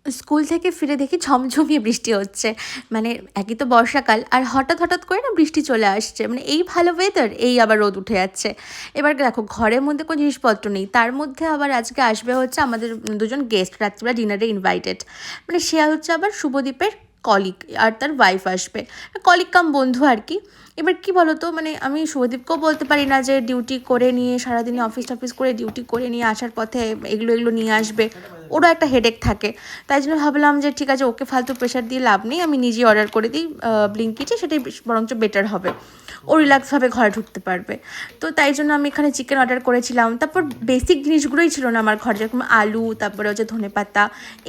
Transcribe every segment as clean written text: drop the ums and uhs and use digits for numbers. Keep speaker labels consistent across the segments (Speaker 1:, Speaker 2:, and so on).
Speaker 1: School থেকে ফিরে দেখি ঝমঝমিয়ে বৃষ্টি হচ্ছে। মানে একই তো বর্ষাকাল, আর হঠাৎ হঠাৎ করে না বৃষ্টি চলে আসছে। মানে এই ভালো ওয়েদার, এই আবার রোদ উঠে যাচ্ছে। এবার দেখো ঘরের মধ্যে কোনো জিনিসপত্র নেই, তার মধ্যে আবার আজকে আসবে হচ্ছে আমাদের দুজন গেস্ট, রাত্রিবেলা ডিনারে ইনভাইটেড। মানে সে হচ্ছে আবার শুভদীপের কলিগ, আর তার ওয়াইফ আসবে, কলিগ কাম বন্ধু আর কি। এবার কি বলো তো, মানে আমি শুভদীপকেও বলতে পারি না যে ডিউটি করে নিয়ে সারাদিনে অফিস টফিস করে ডিউটি করে নিয়ে আসার পথে এগুলো এগুলো নিয়ে আসবে, ওরও একটা হেডেক থাকে। তাই জন্য ভাবলাম যে ঠিক আছে, ওকে ফালতু প্রেশার দিয়ে লাভ নেই, আমি নিজেই অর্ডার করে দিই ব্লিঙ্কিটে, সেটাই বরঞ্চ বেটার হবে। ও রিল্যাক্সভাবে ঘরে ঢুকতে পারবে। তো তাই জন্য আমি এখানে চিকেন অর্ডার করেছিলাম। তারপর বেসিক জিনিসগুলোই ছিল না আমার ঘরে, যেরকম আলু, তারপরে হচ্ছে ধনেপাতা,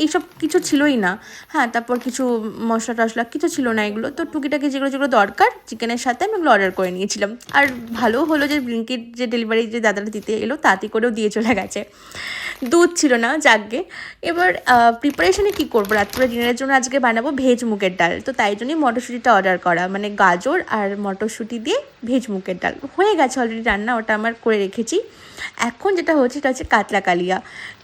Speaker 1: এইসব কিছু ছিলই না। হ্যাঁ, তারপর কিছু মশলা টশলা কিছু ছিল না, এগুলো তো টুকিটাকি যেগুলো যেগুলো দরকার চিকেনের সাথে আমি এগুলো অর্ডার করে নিয়েছিলাম। আর ভালো হলো যে ব্লিঙ্কিট যে ডেলিভারি যে দাদাটা দিতে এলো তাড়াতাড়ি করেও দিয়ে চলে গেছে। দুধ ছিল না, যাকগে। এবার প্রিপারেশনে কী করবো, রাত্রে ডিনারের জন্য আজকে বানাবো ভেজ মুগের ডাল। তো তাই জন্যই মটরশুঁটিটা অর্ডার করা, মানে গাজর আর মটরশুঁটি দিয়ে ভেজ মুগের ডাল হয়ে গেছে অলরেডি রান্না, ওটা আমার করে রেখেছি। এখন যেটা হচ্ছে সেটা হচ্ছে কাতলা কালিয়া।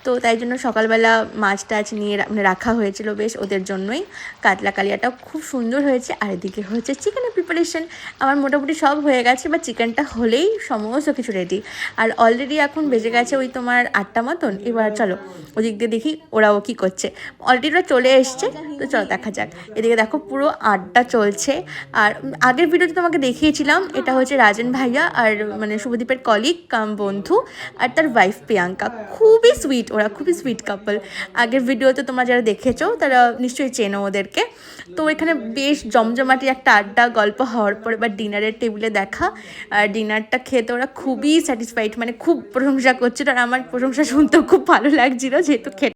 Speaker 1: তো তাই জন্য সকালবেলা মাছ টাছ নিয়ে মানে রাখা হয়েছিল বেশ ওদের জন্যই। কাতলা কালিয়াটাও খুব সুন্দর হয়েছে। আর এদিকে হচ্ছে চিকেনের প্রিপারেশন। আমার মোটামুটি সব হয়ে গেছে, বা চিকেনটা হলেই সমস্ত কিছু রেডি। আর অলরেডি এখন বেজে গেছে ওই তোমার 8টা মতন। এবার চলো ওদিক দিয়ে দেখি ওরাও কী করছে। অলরেডি ওরা চলে এসছে, তো চলো দেখা যাক। এদিকে দেখো পুরো আড্ডা চলছে। আর আগের ভিডিওতে তোমাকে দেখিয়েছিলাম, এটা হচ্ছে রাজেন ভাইয়া আর মানে শুভদীপের কলিগ কাম বন্ধু, আর তার ওয়াইফ প্রিয়াঙ্কা। খুবই সুইট ওরা, খুবই সুইট কাপল। আগের ভিডিওতে তোমরা যারা দেখেছো তারা নিশ্চয়ই চেনো ওদেরকে। তো এখানে বেশ জমজমাটি একটা আড্ডা গল্প হওয়ার পর এবার ডিনারের টেবিলে দেখা। আর ডিনারটা খেতে ওরা খুবই স্যাটিসফাইড, মানে খুব প্রশংসা করছিল। আর আমার প্রশংসা শুনতেও খুব ভালো লাগছিল, যেহেতু খেতে